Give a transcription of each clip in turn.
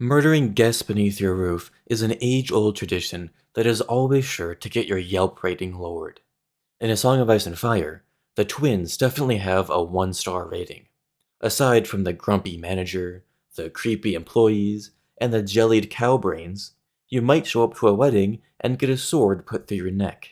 Murdering guests beneath your roof is an age-old tradition that is always sure to get your Yelp rating lowered. In A Song of Ice and Fire, the twins definitely have a 1-star rating. Aside from the grumpy manager, the creepy employees, and the jellied cow brains, you might show up to a wedding and get a sword put through your neck.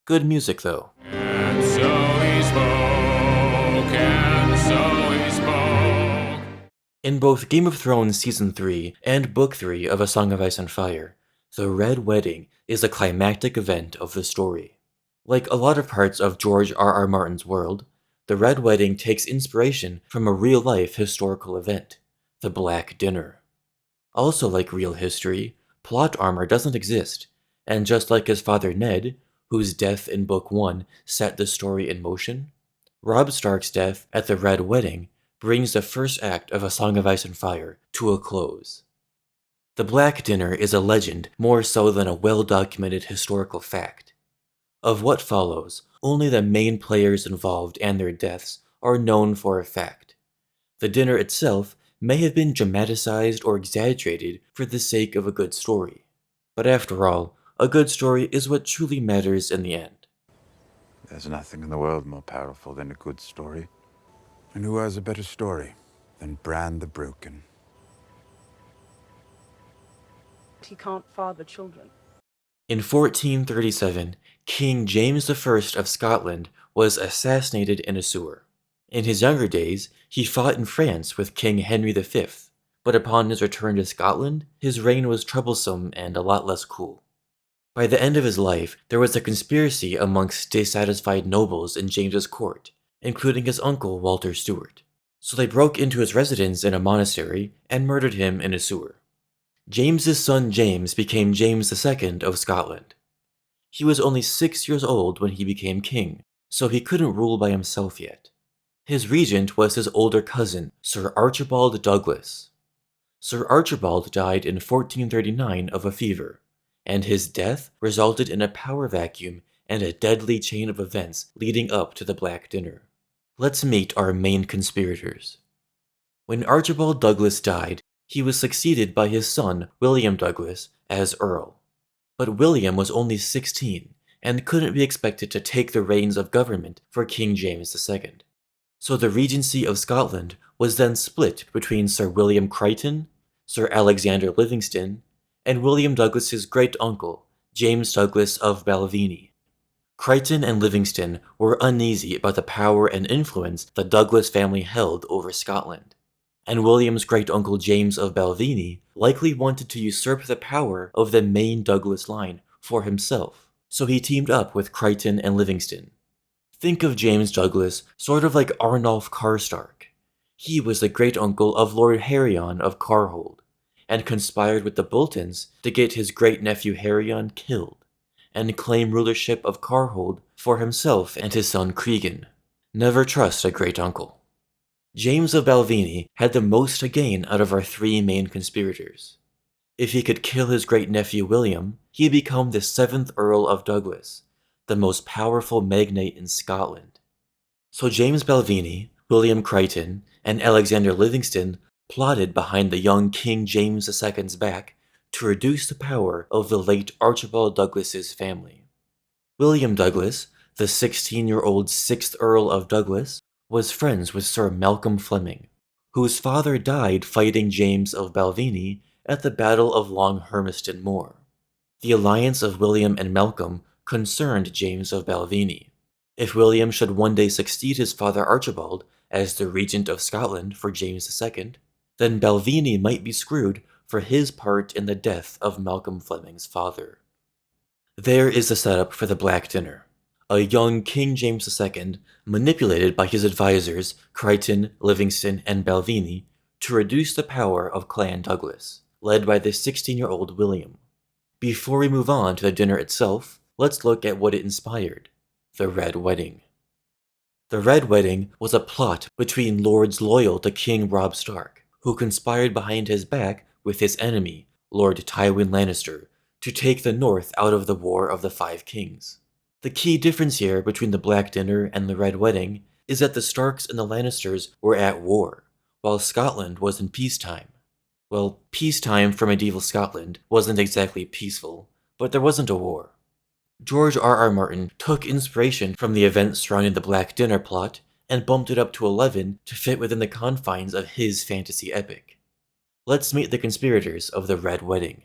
Good music, though. And so he spoke, and so he spoke. In both Game of Thrones Season 3 and Book 3 of A Song of Ice and Fire, the Red Wedding is the climactic event of the story. Like a lot of parts of George R.R. Martin's world, the Red Wedding takes inspiration from a real-life historical event, the Black Dinner. Also like real history, plot armor doesn't exist, and just like his father Ned, whose death in Book 1 set the story in motion, Robb Stark's death at the Red Wedding brings the first act of A Song of Ice and Fire to a close. The Black Dinner is a legend more so than a well-documented historical fact. Of what follows, only the main players involved and their deaths are known for a fact. The dinner itself may have been dramatized or exaggerated for the sake of a good story. But after all, a good story is what truly matters in the end. There's nothing in the world more powerful than a good story. And who has a better story than Bran the Broken? He can't father children. In 1437, King James I of Scotland was assassinated in a sewer. In his younger days, he fought in France with King Henry V, but upon his return to Scotland, his reign was troublesome and a lot less cool. By the end of his life, there was a conspiracy amongst dissatisfied nobles in James's court, including his uncle Walter Stewart. So they broke into his residence in a monastery and murdered him in a sewer. James's son James became James II of Scotland. He was only 6 years old when he became king, so he couldn't rule by himself yet. His regent was his older cousin, Sir Archibald Douglas. Sir Archibald died in 1439 of a fever, and his death resulted in a power vacuum and a deadly chain of events leading up to the Black Dinner. Let's meet our main conspirators. When Archibald Douglas died, he was succeeded by his son, William Douglas, as Earl. But William was only 16 and couldn't be expected to take the reins of government for King James II. So the Regency of Scotland was then split between Sir William Crichton, Sir Alexander Livingston, and William Douglas's great-uncle, James Douglas of Balvenie. Crichton and Livingston were uneasy about the power and influence the Douglas family held over Scotland, and William's great-uncle James of Balvenie likely wanted to usurp the power of the main Douglas line for himself, so he teamed up with Crichton and Livingston. Think of James Douglas sort of like Arnulf Karstark. He was the great-uncle of Lord Harryon of Carhold, and conspired with the Boltons to get his great-nephew Harryon killed, and claim rulership of Carhold for himself and his son Cregan. Never trust a great-uncle. James of Balvenie had the most to gain out of our three main conspirators. If he could kill his great-nephew William, he'd become the 7th Earl of Douglas, the most powerful magnate in Scotland. So James Balvenie, William Crichton, and Alexander Livingston plotted behind the young King James II's back to reduce the power of the late Archibald Douglas's family. William Douglas, the 16-year-old 6th Earl of Douglas, was friends with Sir Malcolm Fleming, whose father died fighting James of Balvenie at the Battle of Long Hermiston Moor. The alliance of William and Malcolm concerned James of Balvenie. If William should one day succeed his father Archibald as the Regent of Scotland for James II, then Balvenie might be screwed for his part in the death of Malcolm Fleming's father. There is the setup for the Black Dinner. A young King James II manipulated by his advisors Crichton, Livingston, and Balvenie to reduce the power of Clan Douglas, led by the 16-year-old William. Before we move on to the dinner itself, let's look at what it inspired: the Red Wedding. The Red Wedding was a plot between lords loyal to King Robb Stark, who conspired behind his back with his enemy, Lord Tywin Lannister, to take the North out of the War of the Five Kings. The key difference here between the Black Dinner and the Red Wedding is that the Starks and the Lannisters were at war, while Scotland was in peacetime. Well, peacetime for medieval Scotland wasn't exactly peaceful, but there wasn't a war. George R.R. Martin took inspiration from the events surrounding the Black Dinner plot and bumped it up to 11 to fit within the confines of his fantasy epic. Let's meet the conspirators of the Red Wedding.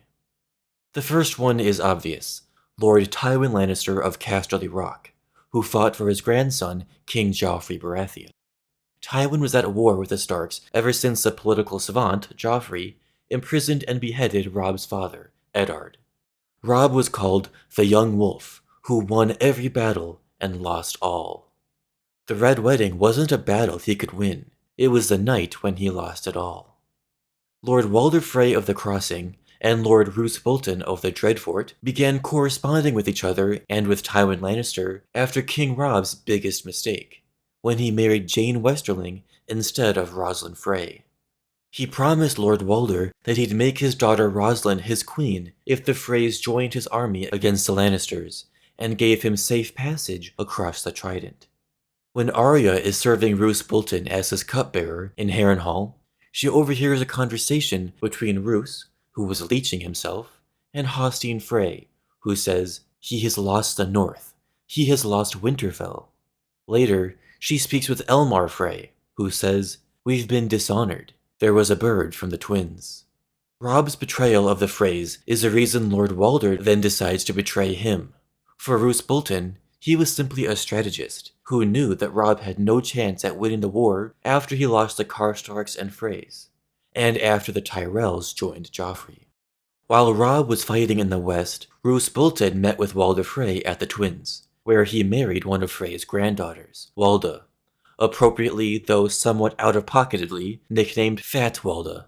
The first one is obvious, Lord Tywin Lannister of Casterly Rock, who fought for his grandson, King Joffrey Baratheon. Tywin was at war with the Starks ever since the political savant, Joffrey, imprisoned and beheaded Robb's father, Eddard. Robb was called the Young Wolf, who won every battle and lost all. The Red Wedding wasn't a battle he could win, it was the night when he lost it all. Lord Walder Frey of the Crossing and Lord Roose Bolton of the Dreadfort began corresponding with each other and with Tywin Lannister after King Robb's biggest mistake, when he married Jane Westerling instead of Roslyn Frey. He promised Lord Walder that he'd make his daughter Roslyn his queen if the Freys joined his army against the Lannisters, and gave him safe passage across the Trident. When Arya is serving Roose Bolton as his cupbearer in Harrenhal, she overhears a conversation between Roose, who was leeching himself, and Hostine Frey, who says, "He has lost the North. He has lost Winterfell." Later, she speaks with Elmar Frey, who says, "We've been dishonored. There was a bird from the twins." Robb's betrayal of the Freys is the reason Lord Walder then decides to betray him. For Roose Bolton, he was simply a strategist, who knew that Robb had no chance at winning the war after he lost the Karstarks and Freys, and after the Tyrells joined Joffrey. While Robb was fighting in the west, Roose Bolton met with Walder Frey at the Twins, where he married one of Frey's granddaughters, Walda, appropriately though somewhat out-of-pocketedly nicknamed Fat Walda.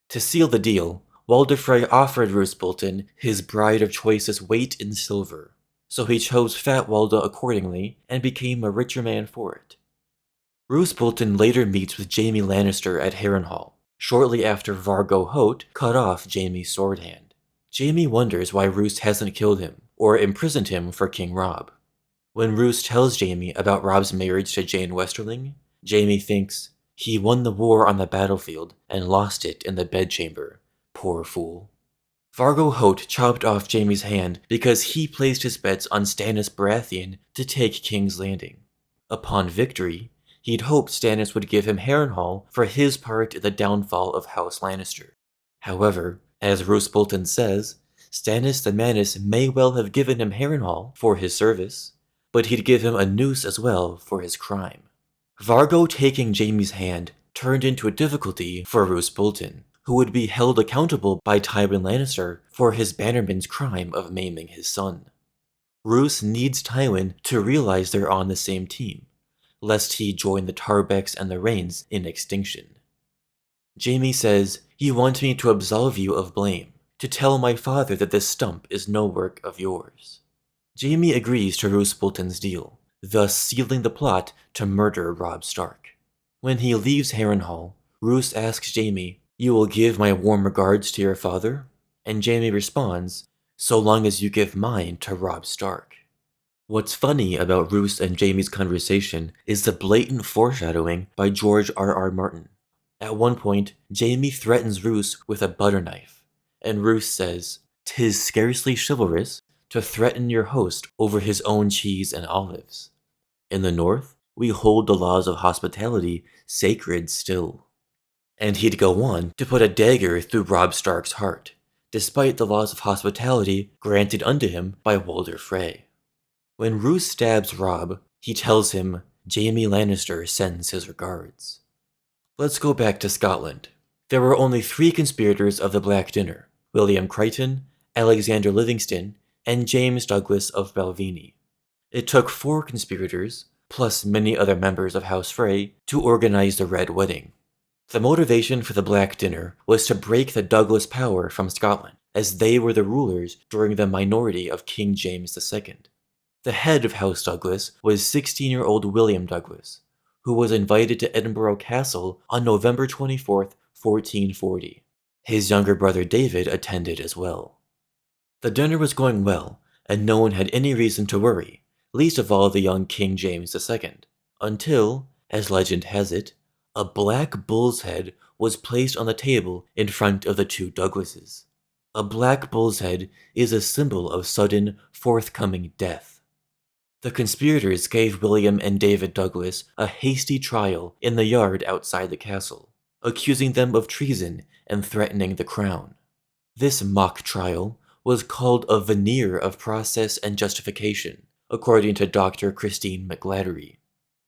To seal the deal, Walder Frey offered Roose Bolton his bride of choicest weight in silver, so he chose Fat Walda accordingly and became a richer man for it. Roose Bolton later meets with Jaime Lannister at Harrenhal, shortly after Vargo Hoat cut off Jaime's sword hand. Jaime wonders why Roose hasn't killed him, or imprisoned him for King Robb. When Roose tells Jaime about Robb's marriage to Jane Westerling, Jaime thinks, "He won the war on the battlefield and lost it in the bedchamber. Poor fool." Vargo Hoat chopped off Jaime's hand because he placed his bets on Stannis Baratheon to take King's Landing. Upon victory, he'd hoped Stannis would give him Harrenhal for his part in the downfall of House Lannister. However, as Roose Bolton says, Stannis the Manus may well have given him Harrenhal for his service, but he'd give him a noose as well for his crime. Vargo taking Jaime's hand turned into a difficulty for Roose Bolton, who would be held accountable by Tywin Lannister for his bannerman's crime of maiming his son. Roose needs Tywin to realize they're on the same team, lest he join the Tarbecks and the Reynes in extinction. Jaime says, "You want me to absolve you of blame, to tell my father that this stump is no work of yours." Jaime agrees to Roose Bolton's deal, thus sealing the plot to murder Robb Stark. When he leaves Harrenhal, Roose asks Jaime, "You will give my warm regards to your father?" And Jaime responds, "So long as you give mine to Robb Stark." What's funny about Roose and Jaime's conversation is the blatant foreshadowing by George R.R. Martin. At one point, Jaime threatens Roose with a butter knife, and Roose says, "'Tis scarcely chivalrous to threaten your host over his own cheese and olives. In the North, we hold the laws of hospitality sacred still." And he'd go on to put a dagger through Robb Stark's heart, despite the laws of hospitality granted unto him by Walder Frey. When Roose stabs Robb, he tells him Jaime Lannister sends his regards. Let's go back to Scotland. There were only 3 conspirators of the Black Dinner: William Crichton, Alexander Livingston, and James Douglas of Balvenie. It took 4 conspirators, plus many other members of House Frey, to organize the Red Wedding. The motivation for the Black Dinner was to break the Douglas power from Scotland, as they were the rulers during the minority of King James II. The head of House Douglas was 16-year-old William Douglas, who was invited to Edinburgh Castle on November 24, 1440. His younger brother David attended as well. The dinner was going well, and no one had any reason to worry, least of all the young King James II, until, as legend has it, a black bull's head was placed on the table in front of the two Douglases. A black bull's head is a symbol of sudden, forthcoming death. The conspirators gave William and David Douglas a hasty trial in the yard outside the castle, accusing them of treason and threatening the crown. This mock trial was called a veneer of process and justification, according to Dr. Christine McGladdery.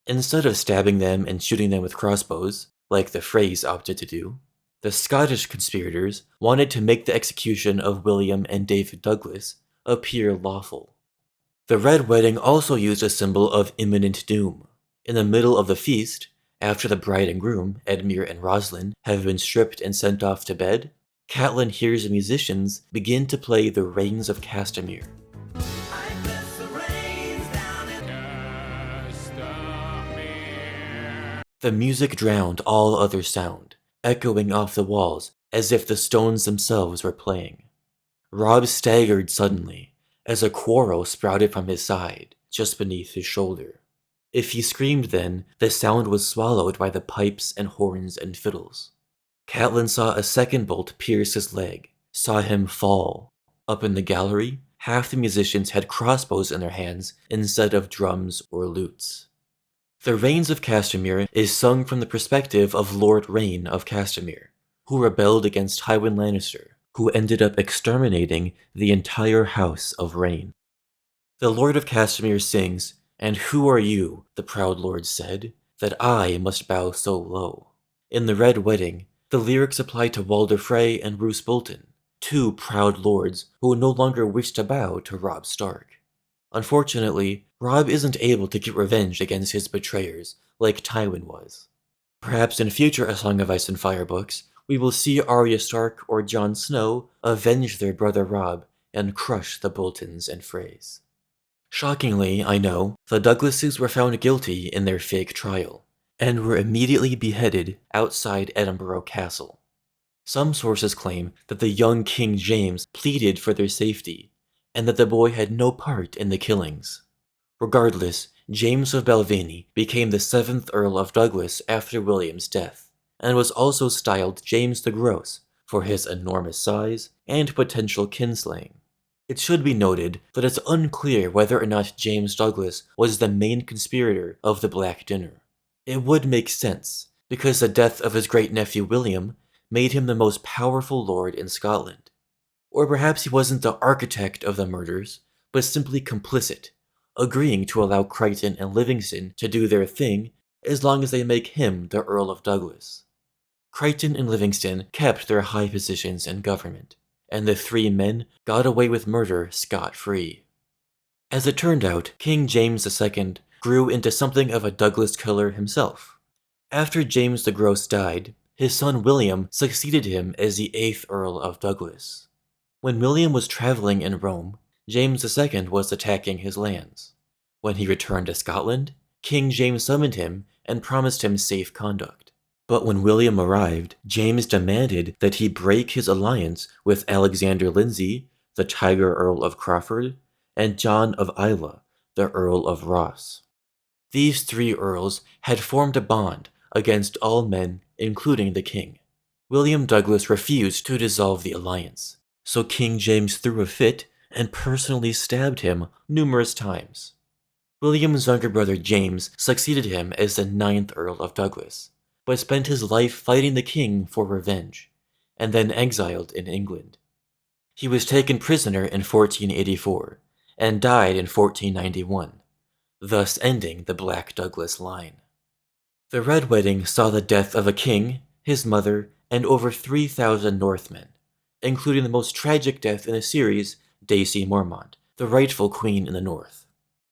Instead of stabbing them and shooting them with crossbows, like the Freys opted to do, the Scottish conspirators wanted to make the execution of William and David Douglas appear lawful. The Red Wedding also used a symbol of imminent doom. In the middle of the feast, after the bride and groom, Edmure and Rosalind, have been stripped and sent off to bed, Catelyn hears the musicians begin to play the Rains of Castamere. The music drowned all other sound, echoing off the walls as if the stones themselves were playing. Robb staggered suddenly, as a quarrel sprouted from his side, just beneath his shoulder. If he screamed then, the sound was swallowed by the pipes and horns and fiddles. Catelyn saw a second bolt pierce his leg, saw him fall. Up in the gallery, half the musicians had crossbows in their hands instead of drums or lutes. The Rains of Castamere is sung from the perspective of Lord Rain of Castamere, who rebelled against Tywin Lannister, who ended up exterminating the entire House of Rain. The Lord of Castamere sings, "And who are you," the proud lord said, "that I must bow so low?" In the Red Wedding, the lyrics apply to Walder Frey and Roose Bolton, two proud lords who no longer wish to bow to Robb Stark. Unfortunately, Robb isn't able to get revenge against his betrayers like Tywin was. Perhaps in future A Song of Ice and Fire books, we will see Arya Stark or Jon Snow avenge their brother Robb and crush the Boltons and Freys. Shockingly, I know, the Douglases were found guilty in their fake trial, and were immediately beheaded outside Edinburgh Castle. Some sources claim that the young King James pleaded for their safety, and that the boy had no part in the killings. Regardless, James of Belvany became the 7th Earl of Douglas after William's death, and was also styled James the Gross for his enormous size and potential kinslaying. It should be noted that it's unclear whether or not James Douglas was the main conspirator of the Black Dinner. It would make sense, because the death of his great-nephew William made him the most powerful lord in Scotland. Or perhaps he wasn't the architect of the murders, but simply complicit, agreeing to allow Crichton and Livingston to do their thing as long as they make him the Earl of Douglas. Crichton and Livingston kept their high positions in government, and the three men got away with murder scot-free. As it turned out, King James II grew into something of a Douglas killer himself. After James the Gross died, his son William succeeded him as the 8th Earl of Douglas. When William was traveling in Rome, James II was attacking his lands. When he returned to Scotland, King James summoned him and promised him safe conduct. But when William arrived, James demanded that he break his alliance with Alexander Lindsay, the Tiger Earl of Crawford, and John of Islay, the Earl of Ross. These three earls had formed a bond against all men, including the king. William Douglas refused to dissolve the alliance, so King James threw a fit and personally stabbed him numerous times. William's younger brother James succeeded him as the 9th Earl of Douglas, but spent his life fighting the king for revenge, and then exiled in England. He was taken prisoner in 1484, and died in 1491, thus ending the Black Douglas line. The Red Wedding saw the death of a king, his mother, and over 3,000 Northmen, including the most tragic death in the series, Daisy Mormont, the rightful queen in the north.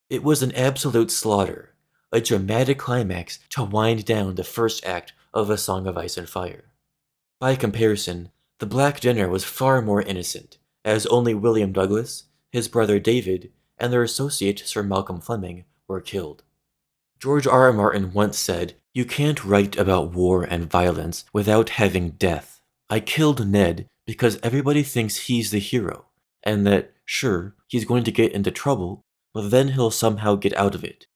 It was an absolute slaughter, a dramatic climax to wind down the first act of A Song of Ice and Fire. By comparison, the Black Dinner was far more innocent, as only William Douglas, his brother David, and their associate Sir Malcolm Fleming were killed. George R. Martin once said, "You can't write about war and violence without having death. I killed Ned because everybody thinks he's the hero, and that, sure, he's going to get into trouble, but then he'll somehow get out of it.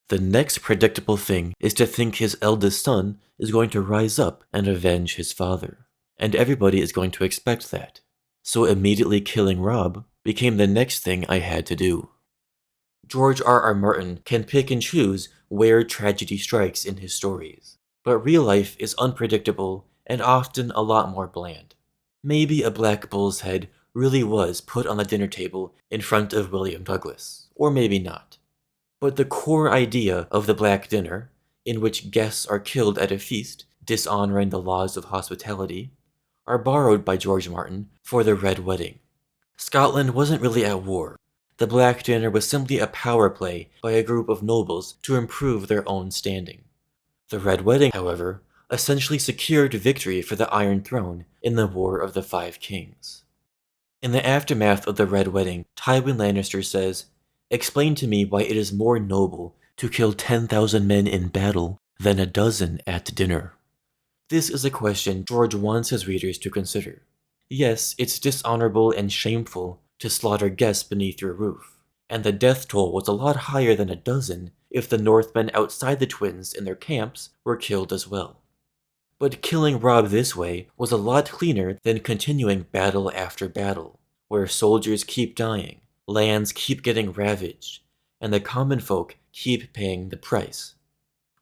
The next predictable thing is to think his eldest son is going to rise up and avenge his father. And everybody is going to expect that. So immediately killing Robb became the next thing I had to do. George R.R. Martin can pick and choose where tragedy strikes in his stories, but real life is unpredictable and often a lot more bland. Maybe a black bull's head really was put on the dinner table in front of William Douglas, or maybe not. But the core idea of the Black Dinner, in which guests are killed at a feast, dishonoring the laws of hospitality, are borrowed by George Martin for the Red Wedding. Scotland wasn't really at war. The Black Dinner was simply a power play by a group of nobles to improve their own standing. The Red Wedding, however, essentially secured victory for the Iron Throne in the War of the Five Kings. In the aftermath of the Red Wedding, Tywin Lannister says, "Explain to me why it is more noble to kill 10,000 men in battle than a dozen at dinner." This is a question George wants his readers to consider. Yes, it's dishonorable and shameful to slaughter guests beneath your roof, and the death toll was a lot higher than a dozen if the Northmen outside the Twins in their camps were killed as well. But killing Robb this way was a lot cleaner than continuing battle after battle, where soldiers keep dying, lands keep getting ravaged, and the common folk keep paying the price.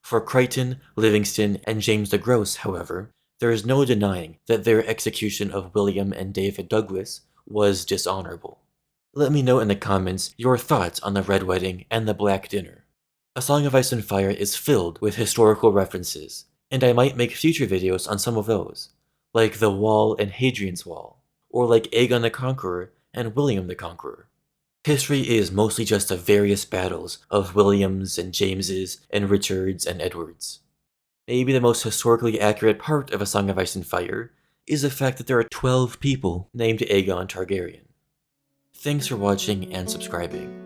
For Crichton, Livingston, and James the Gross, however, there is no denying that their execution of William and David Douglas was dishonorable. Let me know in the comments your thoughts on the Red Wedding and the Black Dinner. A Song of Ice and Fire is filled with historical references, and I might make future videos on some of those, like the Wall and Hadrian's Wall, or like Aegon the Conqueror and William the Conqueror. History is mostly just the various battles of Williams and Jameses and Richards and Edwards. Maybe the most historically accurate part of A Song of Ice and Fire is the fact that there are 12 people named Aegon Targaryen. Thanks for watching and subscribing.